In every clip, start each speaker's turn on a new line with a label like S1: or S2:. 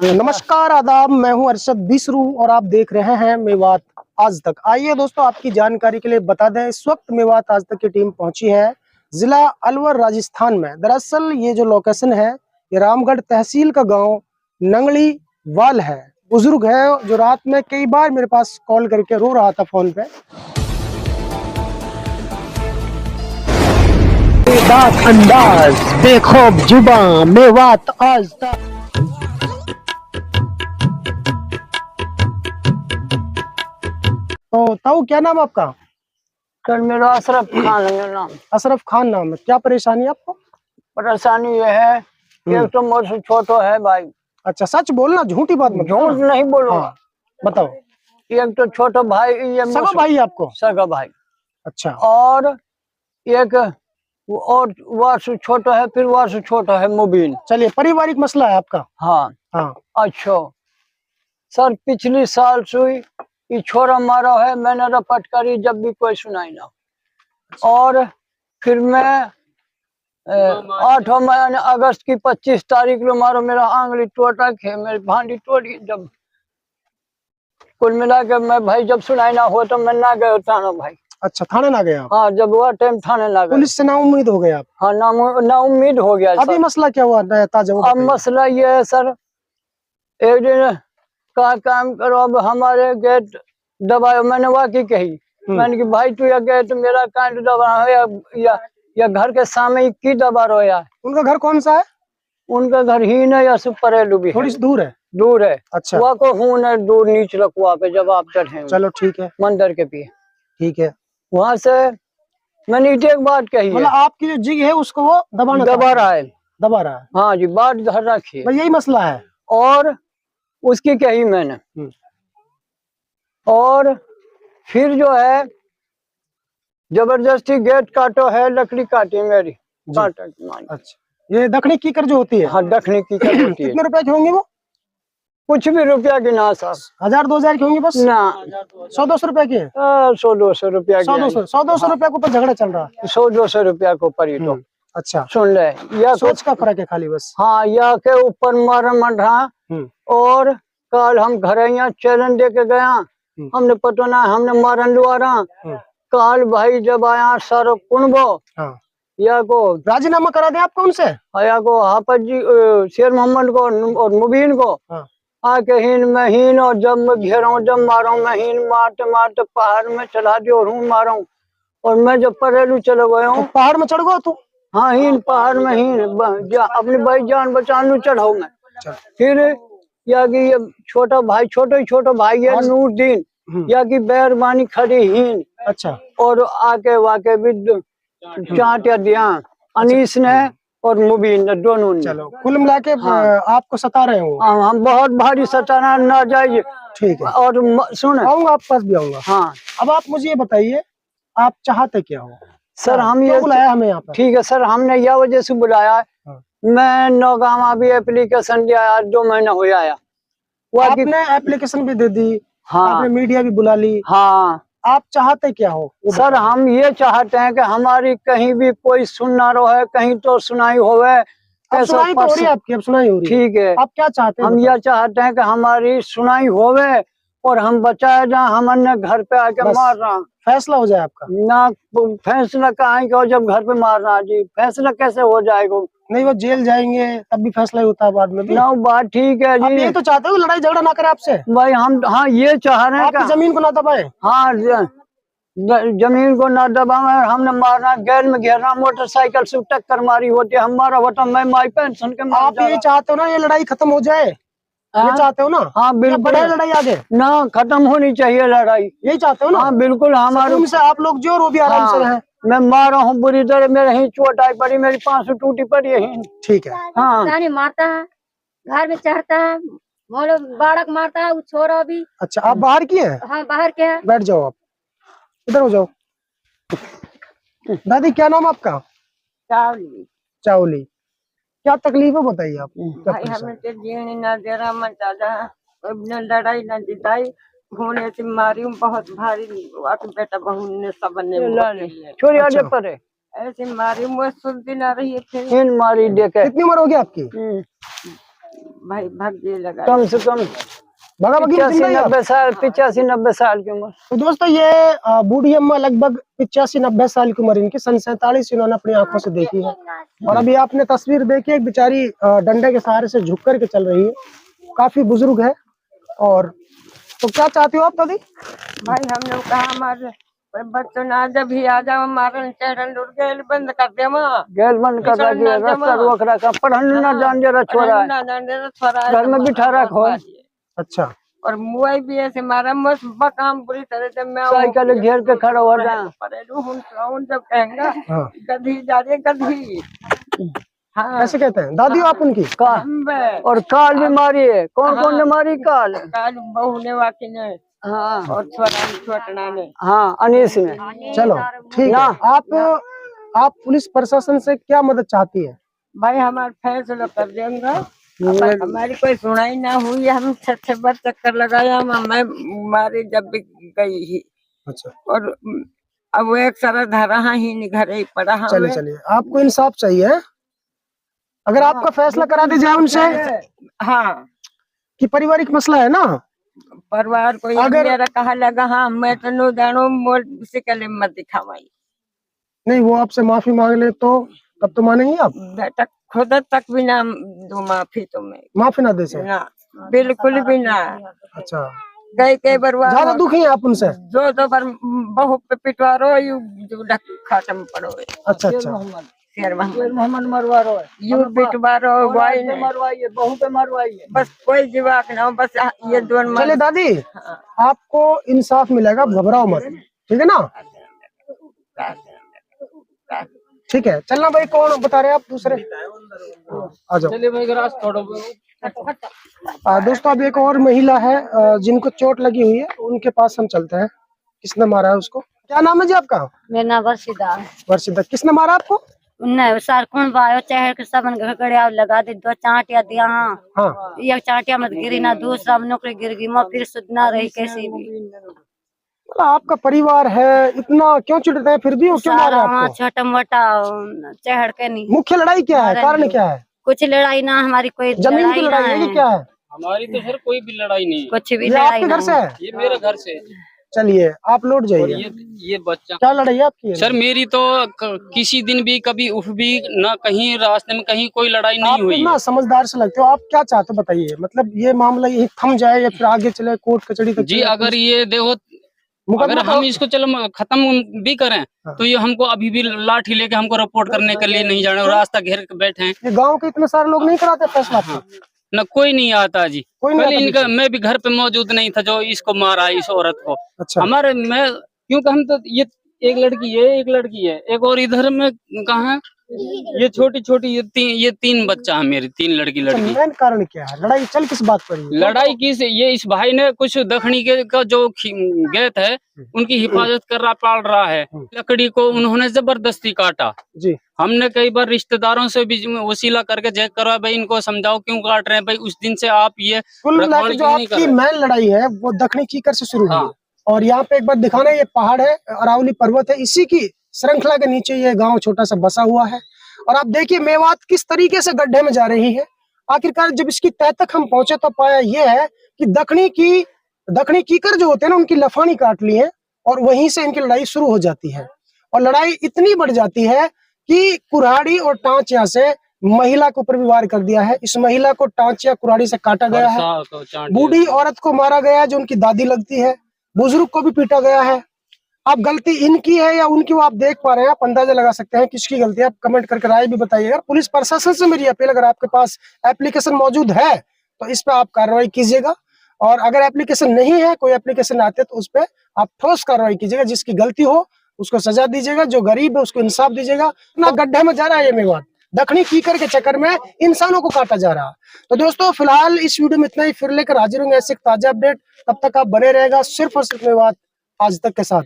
S1: नमस्कार आदाब, मैं हूं अरशद बिसरू और आप देख रहे हैं मेवात आज तक। आइए दोस्तों, आपकी जानकारी के लिए बता दें, इस वक्त मेवात आज तक की टीम पहुंची है जिला अलवर राजस्थान में। दरअसल ये जो लोकेशन है ये रामगढ़ तहसील का गांव नंगली वाल है। बुजुर्ग है जो रात में कई बार मेरे पास कॉल करके रो रहा था फोन पे। अंदाज देखो जुबा मेवात आज तक। तो ताऊ क्या नाम आपका?
S2: सर मेरा अशरफ खान है मेरा नाम।
S1: अशरफ खान नाम है। क्या परेशानी है आपको?
S2: परेशानी ये है एक तो मुझसे छोटा है भाई।
S1: अच्छा, सच बोलना, झूठी बात मत।
S2: झूठ नहीं बोलूंगा।
S1: हाँ, बताओ।
S2: एक तो छोटा भाई ये
S1: सगा भाई आपको?
S2: सगा भाई।
S1: अच्छा।
S2: और एक और वर्ष छोटा है, फिर वर्ष छोटा है मुबीन।
S1: चलिए, पारिवारिक मसला है आपका।
S2: हाँ
S1: हाँ।
S2: अच्छा सर, पिछली साल सुई ये छोरा मारा है, मैंने रपट करी जब भी कोई सुनाई ना। और फिर मैं 8 महीने अगस्त की 25 तारीख को मारो, मेरा आंगली टोटा है, मेरी भांडी टोटी। जब कुल मिला के मैं भाई जब सुनाई ना हो तो मैं ना गया थाना भाई।
S1: अच्छा, थाने ना गया?
S2: हाँ, जब वो टाइम थाने ना गया।
S1: पुलिस से ना उम्मीद हो गया आप?
S2: हाँ, ना उम्मीद हो गया।
S1: अभी मसला क्या हुआ ताजा?
S2: अब मसला ये है सर, एक दिन का काम करो, अब हमारे गेट दबाओ। मैंने वाकई कही, मैंने कि भाई तू या गेट मेरा कांट दबा या घर के सामने की दबा रो यार।
S1: उनका घर कौन सा है?
S2: उनका घर ही नहीं या सुपरेलू भी
S1: थोड़ी सी दूर है?
S2: दूर है।
S1: अच्छा।
S2: वहाँ को हूँ न दूर नीच लकुआ पे जब आप चढ़े।
S1: चलो ठीक है,
S2: मंदिर के पीछे।
S1: ठीक है।
S2: वहाँ से मैंने एक बात कही है,
S1: मतलब आपकी जो जिग है उसको वो
S2: दबा रहा है।
S1: दबा रहा है?
S2: हाँ जी, बात धर रखी है,
S1: यही मसला है।
S2: और उसकी कही मैंने। और फिर जो है जबरदस्ती गेट काटो है, लकड़ी काटी मेरी।
S1: अच्छा, ये दखनी कीकर जो होती है?
S2: हाँ, दखनी कीकर होती है।
S1: कितने रुपए की होंगी वो?
S2: कुछ भी रुपया की ना साहब।
S1: 1000-2000 की होंगी बस
S2: ना,
S1: 100-200 रुपए की है?
S2: 100-200 रुपया की।
S1: 100-200 रुपया के ऊपर झगड़ा चल रहा है?
S2: 100-200 रुपया को परी तो।
S1: अच्छा,
S2: सुन ले, या
S1: सोच का फर्क है खाली बस।
S2: हाँ, या के ऊपर मार मंडा। और कल हम घर यहाँ चैलेंज दे के गया, हमने पता ना हमने मारन लुआ रहा। कल भाई जब आया सर कुनबो या को
S1: राजीनामा करा दे आपको उनसे?
S2: या को हाफज जी शेर मोहम्मद को और मुबीन को आके हीन में हीन। और जब मैं घेरा जब मारा मैं हीन मारते मारते पहाड़ में चढ़ा दी और हूँ मारा। और मैं जब परेलू चले गया हूँ।
S1: पहाड़ में चढ़ गया तू?
S2: हाँ, हीन पहाड़ में हीन अपनी भाई जान बचाने चढ़ाऊ मैं। फिर या कि ये छोटा भाई है नूरदीन, या कि बेरबानी खड़ी हीन।
S1: अच्छा।
S2: और आके वाके भी चांटिया दिया अनीस ने और मुबीन ने, दोनों ने।
S1: चलो, कुल मिला के आपको सता रहे हो?
S2: हम बहुत भारी सताना ना जाइए।
S1: ठीक है।
S2: और सुन,
S1: आऊंगा आपके पास भी आऊंगा।
S2: हाँ,
S1: अब आप मुझे ये बताइए, आप चाहते क्या हो?
S2: सर हम ये
S1: बुलाया हमें यहाँ पर? ठीक
S2: है सर, हमने यह वजह से बुलाया है। मैं नौगामा भी एप्लीकेशन दिया, 2 महीना हो आया।
S1: आपने एप्लीकेशन भी दे दी?
S2: हाँ।
S1: आपने मीडिया भी बुला ली?
S2: हाँ।
S1: आप चाहते क्या हो?
S2: सर हम ये चाहते हैं कि हमारी कहीं भी कोई सुनना रहे, कहीं तो सुनाई होवे।
S1: सुनाई तो हो रही है आपकी, अब सुनाई हो रही है। ठीक है, आप क्या चाहते हैं?
S2: हम यह चाहते हैं कि हमारी सुनाई होवे और हम बचाए जाए। हमने घर पे आके मार रहा,
S1: फैसला हो जाए आपका?
S2: ना फैसला कहाँ का, जब घर पे मारना जी फैसला कैसे हो जाएगा? नहीं,
S1: वो जेल जाएंगे तब भी फैसला होता है बाद में भी।
S2: ना बात ठीक है जी।
S1: आप ये तो चाहते हो लड़ाई झगड़ा ना करे आपसे?
S2: भाई हम हाँ ये चाह रहे हैं,
S1: जमीन को ना दबाए।
S2: हाँ, जमीन को ना दबावे। हमने मारना, गैर में घेरना, मोटरसाइकिल से टक्कर मारी होती है, हमारा होता मैं माई पेंशन के।
S1: आप ये चाहते हो ना ये लड़ाई खत्म हो जाए? ये चाहते हो ना?
S2: हाँ बिल्कुल,
S1: लड़ाई आगे
S2: ना खत्म होनी चाहिए लड़ाई,
S1: यही चाहते हो ना?
S2: हाँ बिल्कुल। हमारे
S1: से आप लोग जो भी आराम से रहें।
S2: मैं मारा हूँ बुरी तरह, मेरे ही चोट आई पड़ी, मेरी 500 टूटी पड़ी है।
S1: ठीक है।
S3: हाँ, मारता है, घर में चढ़ता है, बाड़क मारता है, वो छोरा भी।
S1: अच्छा, आप बाहर की है?
S3: हाँ, बाहर के है।
S1: बैठ जाओ, आप इधर हो जाओ। दादी क्या नाम आपका?
S3: चावली।
S1: चावली, क्या तकलीफ है बताइए आप?
S3: भाई हमें तो जीने ना दे रहा, मन ज्यादा न लड़ाई न जिताई, घोड़े से मारी बहुत भारी। बेटा बहू ने सब ने
S2: छोरी आगे पड़े
S3: ऐसे मारी, मुझे सुनती ना रही थे।
S2: मारी देखे।
S1: कितनी उम्र हो गई आपकी?
S3: भाई भाग्य लगा।
S2: कम से कम
S1: भगा भगी
S2: 85-90 साल, 85-90 साल की उम्र।
S1: तो दोस्तों ये बूढ़ी अम्मा लगभग 85-90 साल की उम्र इनकी, सन 47 इन्होंने अपनी आंखों से देखी है। और अभी आपने तस्वीर देखी, एक बेचारी डंडे के सहारे से झुक करके चल रही है, काफी बुजुर्ग है। और तो क्या चाहती हो आप दादी?
S3: भाई हम लोग कहा हमारे बच्चों ना जब भी आ जाओ हमारा चैनल गेल बंद कर दे माँ,
S2: गैल बंद कर रखी है, रास्ता रोक रखा, पढ़ने ना जान जरा छोरा है, घर में बिठा रखो।
S1: अच्छा।
S3: और मुआई भी ऐसे मारा मस्त काम पूरी तरह से मैं
S2: साइकिल घेर के खड़ा हो रहा
S3: जब कहेंगे
S1: हाँ।
S3: गधी जा रही गधी। हाँ
S1: कैसे कहते हैं दादी हो आप उनकी?
S2: और काल बीमारी है, कौन कौन ने मारी? काल
S3: बहू ने वाकी ने,
S2: हाँ,
S3: और छोटना ने,
S2: हाँ अनीस ने।
S1: चलो ठीक है। आप पुलिस प्रशासन से क्या मदद चाहती है?
S3: भाई हमारा फैसला कर देंगे। हमारी कोई सुनाई ना हुई, हम 6 बार चक्कर लगाया, मैं मारी जब भी गई ही।
S1: अच्छा।
S3: और अब वो एक सारा धरा ही घर ही पड़ा।
S1: चलिए चलिए, आपको इंसाफ चाहिए? अगर आपका फैसला करा दिया जाए उनसे,
S3: हाँ
S1: कि पारिवारिक मसला है ना,
S3: परिवार को
S1: अगर
S3: मेरा कहा लगा, हाँ मैं तो नो जानो मोल से कले मत दिखावाई।
S1: नहीं, वो आपसे माफी मांग ले तो तब तो मानेंगी आप?
S3: बेटा खुद तक भी ना दो माफी, तो मैं
S1: माफी ना दे से?
S3: ना, बिल्कुल भी ना।
S1: अच्छा।
S3: कई बार
S1: ज्यादा दुखी हैं आप उनसे?
S3: दो बार बहु पे पिटवारो यू खत्म पड़ो।
S1: अच्छा अच्छा।
S3: शेर मोहम्मद मरवारो यू पिटवारो, भाई ने मरवाइए, बहू पे मरवाइए, बस कोई जवाब ना हो, बस ये दोनों।
S1: चले दादी, आपको इंसाफ मिलेगा, घबराओ मत, ठीक है ना? ठीक है, चलना भाई। कौन बता रहे हैं आप? दूसरे आ जाओ। दोस्तों अब एक और महिला है जिनको चोट लगी हुई है, उनके पास हम चलते हैं। किसने मारा है उसको? क्या नाम है जी आपका?
S4: मेरा नाम वर्षिदा।
S1: वर्षिदा, किसने मारा आपको?
S4: नहीं सार कौन बायो चहर के सबन घड़िया लगा दे, 2 चांटिया दिया। हाँ, एक चांटिया मत गिरी ना, दूसरा नौकरी गिर गई, मैं फिर सुध ना रही कैसी भी।
S1: आपका परिवार है, इतना क्यों चिढ़ते हैं फिर भी? वो क्यों मार रहा है आपको?
S4: छोटा मोटा चहड़ के नहीं।
S1: मुख्य लड़ाई क्या है? कारण क्या है?
S4: कुछ लड़ाई ना, हमारी कोई
S1: जमीन की लड़ाई है कि क्या है?
S5: हमारी तो सर कोई भी लड़ाई नहीं,
S4: कुछ भी
S1: ये
S4: लड़ाई
S1: आपके घर से है?
S5: ये मेरे घर से।
S1: चलिए आप लौट जाइए।
S5: ये बच्चा
S1: क्या लड़ाई है आपकी?
S5: सर मेरी तो किसी दिन भी कभी उफ भी ना, कहीं रास्ते में कहीं कोई लड़ाई नहीं
S1: आप
S5: हुई।
S1: ना समझदार से लगते हो। आप क्या चाहते हो बताइए? मतलब ये मामला यही थम जाए या फिर आगे चले कोर्ट कचहरी तक?
S5: जी अगर ये देखो, अगर हम इसको चलो खत्म भी करें तो ये हमको अभी भी लाठी लेके हमको रिपोर्ट करने के लिए नहीं जाना, रास्ता घेर के बैठे हैं।
S1: ये गांव के इतने सारे लोग नहीं कराते फैसला?
S5: न कोई नहीं आता जी,
S1: कोई नहीं आता
S5: इनका मैं भी घर पे मौजूद नहीं था जो इसको मारा इस औरत को।
S1: अच्छा।
S5: हमारे मैं क्योंकि हम तो ये एक लड़की है, एक लड़की है, एक और इधर में कहाँ है, ये छोटी ये 3 बच्चा है मेरी, 3 लड़की।
S1: मेन कारण क्या है? लड़ाई चल किस बात पर?
S5: लड़ाई किस, ये इस भाई ने कुछ दखनी के का जो गैत है उनकी हिफाजत कर रहा, पाल रहा है। लकड़ी को उन्होंने जबरदस्ती काटा
S1: जी।
S5: हमने कई बार रिश्तेदारों से भी वसीला करके चेक करा, भाई इनको समझाओ क्यों काट रहे हैं भाई, उस दिन से आप ये
S1: कुल मिलाकर जो आपकी मेन लड़ाई है वो दक्षिणी कीकर से शुरू हुई। और यहाँ पे एक बार दिखाना, ये पहाड़ है, अरावली पर्वत है, इसी की श्रृंखला के नीचे ये गांव छोटा सा बसा हुआ है। और आप देखिए मेवात किस तरीके से गड्ढे में जा रही है। आखिरकार जब इसकी तह तक हम पहुंचे तो पाया ये है कि दक्षिणी कीकर जो होते हैं ना, उनकी लफानी काट ली है और वहीं से इनकी लड़ाई शुरू हो जाती है। और लड़ाई इतनी बढ़ जाती है कि कुल्हाड़ी और टांचिया से महिला के ऊपर भी वार कर दिया है। इस महिला को टांचिया कुल्हाड़ी से काटा गया है। बूढ़ी औरत को मारा गया जो उनकी दादी लगती है। बुजुर्ग को भी पीटा गया है। अब गलती इनकी है या उनकी, वो आप देख पा रहे हैं, आप अंदाजा लगा सकते हैं किसकी गलती है। आप कमेंट करके राय भी बताइएगा। पुलिस प्रशासन से मेरी अपील, अगर आपके पास एप्लीकेशन मौजूद है तो इस पे आप कार्रवाई कीजिएगा। और अगर एप्लीकेशन नहीं है, कोई एप्लीकेशन आते तो उस पे आप ठोस कार्रवाई कीजिएगा। जिसकी गलती हो उसको सजा दीजिएगा, जो गरीब है उसको इंसाफ दीजिएगा। ना गड्ढे में जा रहा है ये मेवात, दक्षिणी कीकर के चक्कर में इंसानों को काटा जा रहा। तो दोस्तों फिलहाल इस वीडियो में इतना ही, फिर लेकर हाजिर होंगे ऐसे ताजा अपडेट। तब तक आप बने रहेगा सिर्फ और सिर्फ मेवात आज तक के साथ।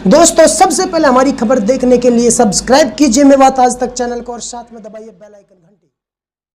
S1: दोस्तों सबसे पहले हमारी खबर देखने के लिए सब्सक्राइब कीजिए मेवात आज तक चैनल को और साथ में दबाइए बेल आइकन।